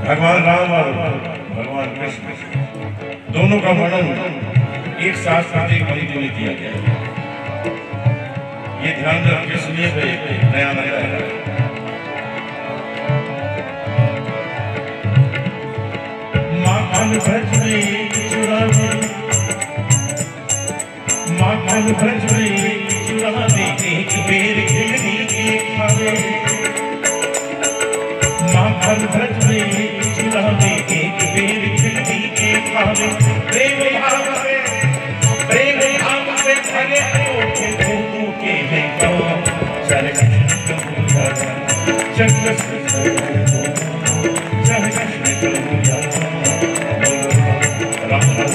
भगवान राम और भगवान कृष्ण दोनों का वर्णन एक साथ एक पंक्ति में किया गया है। ये ध्यान रख के सुनिए भाई, नया नया है। माखन भज में चुरावे, माखन भज में चुरावे, एक बेर खिलनी के खावे। माखन भज में चुरावे, एक बेर खिलनी के खावे। प्रेम भाव से भरे अनोखे धोखों के हैं कौन। चल कृष्ण कबूया, चल कृष्ण कबूया, चल कृष्ण कबूया। राम राम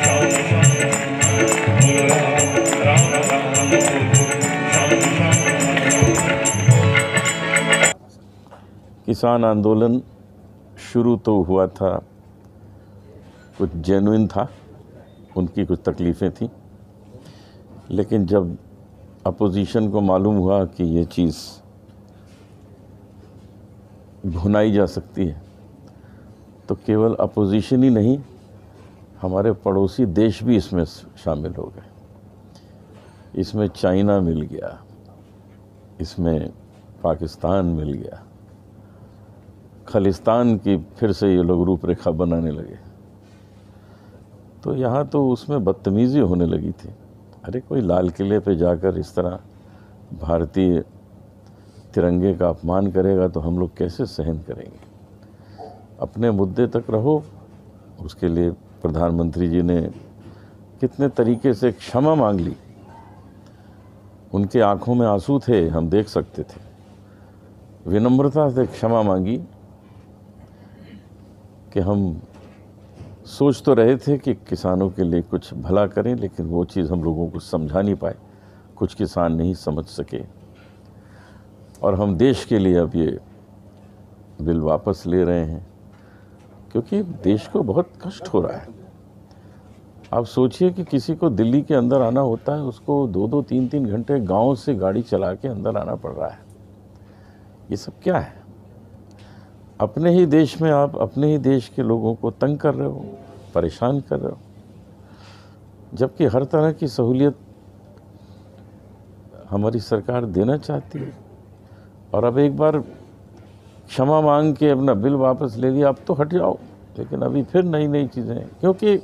श्याम श्याम, बोलो राम राम श्याम श्याम। किसान आंदोलन शुरू तो हुआ था, कुछ जेन्युइन था, उनकी कुछ तकलीफ़ें थीं, लेकिन जब अपोजिशन को मालूम हुआ कि ये चीज़ भुनाई जा सकती है, तो केवल अपोजिशन ही नहीं, हमारे पड़ोसी देश भी इसमें शामिल हो गए। इसमें चाइना मिल गया, इसमें पाकिस्तान मिल गया, खालिस्तान की फिर से ये लोग रूपरेखा बनाने लगे। तो यहाँ तो उसमें बदतमीज़ी होने लगी थी। अरे कोई लाल किले पे जाकर इस तरह भारतीय तिरंगे का अपमान करेगा तो हम लोग कैसे सहन करेंगे। अपने मुद्दे तक रहो। उसके लिए प्रधानमंत्री जी ने कितने तरीके से क्षमा मांग ली। उनके आंखों में आंसू थे, हम देख सकते थे। विनम्रता से क्षमा मांगी कि हम सोच तो रहे थे कि किसानों के लिए कुछ भला करें, लेकिन वो चीज़ हम लोगों को समझा नहीं पाए, कुछ किसान नहीं समझ सके। और हम देश के लिए अब ये बिल वापस ले रहे हैं, क्योंकि देश को बहुत कष्ट हो रहा है। आप सोचिए कि किसी को दिल्ली के अंदर आना होता है, उसको 2-2, 3-3 घंटे गांव से गाड़ी चला के अंदर आना पड़ रहा है। ये सब क्या है? अपने ही देश में आप अपने ही देश के लोगों को तंग कर रहे हो, परेशान कर रहे हो, जबकि हर तरह की सहूलियत हमारी सरकार देना चाहती है। और अब एक बार क्षमा मांग के अपना बिल वापस ले लिया, अब तो हट जाओ। लेकिन अभी फिर नई नई चीज़ें, क्योंकि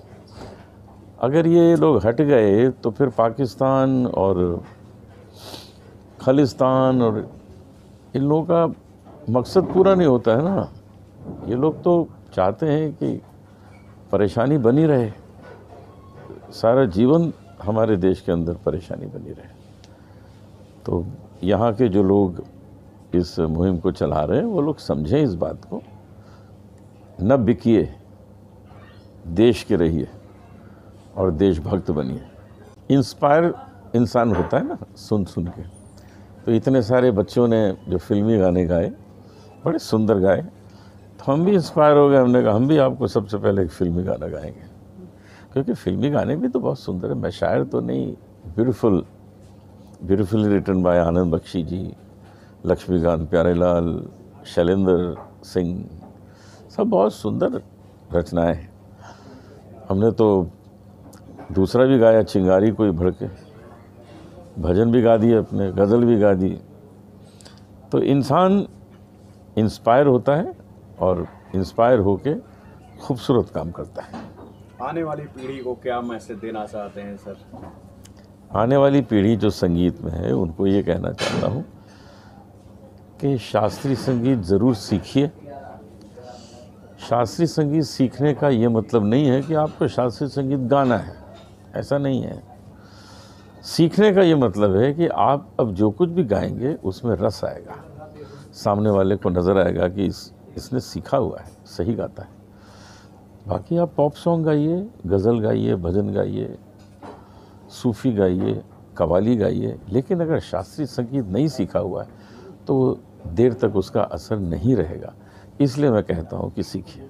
अगर ये लोग हट गए तो फिर पाकिस्तान और खालिस्तान और इन लोगों का मकसद पूरा नहीं होता है ना। ये लोग तो चाहते हैं कि परेशानी बनी रहे, सारा जीवन हमारे देश के अंदर परेशानी बनी रहे। तो यहाँ के जो लोग इस मुहिम को चला रहे हैं, वो लोग समझें इस बात को, न बिकिए, देश के रहिए और देशभक्त बनिए। इंस्पायर इंसान होता है ना सुन सुन के। तो इतने सारे बच्चों ने जो फिल्मी गाने गाए, बड़े सुंदर गाए, तो हम भी इंस्पायर हो गए। हमने कहा हम भी आपको सबसे पहले एक फिल्मी गाना गाएंगे, क्योंकि फिल्मी गाने भी तो बहुत सुंदर है। मैं शायर तो नहीं, ब्यूटीफुली रिटन बाय आनंद बख्शी जी, लक्ष्मीकांत प्यारेलाल, शैलेंद्र सिंह, सब बहुत सुंदर रचनाएं हैं। हमने तो दूसरा भी गाया, चिंगारी कोई भड़के, भजन भी गा दिए अपने, गज़ल भी गा दी। तो इंसान इंस्पायर होता है और इंस्पायर होके खूबसूरत काम करता है। आने वाली पीढ़ी को क्या मैसेज देना चाहते हैं सर? आने वाली पीढ़ी जो संगीत में है, उनको ये कहना चाहता हूँ कि शास्त्रीय संगीत ज़रूर सीखिए। शास्त्रीय संगीत सीखने का ये मतलब नहीं है कि आपको शास्त्रीय संगीत गाना है, ऐसा नहीं है। सीखने का ये मतलब है कि आप अब जो कुछ भी गाएंगे उसमें रस आएगा, सामने वाले को नज़र आएगा कि इसने सीखा हुआ है, सही गाता है। बाकी आप पॉप सॉन्ग गाइए, गज़ल गाइए, भजन गाइए, सूफ़ी गाइए, कव्वाली गाइए, लेकिन अगर शास्त्रीय संगीत नहीं सीखा हुआ है तो देर तक उसका असर नहीं रहेगा। इसलिए मैं कहता हूँ कि सीखिए।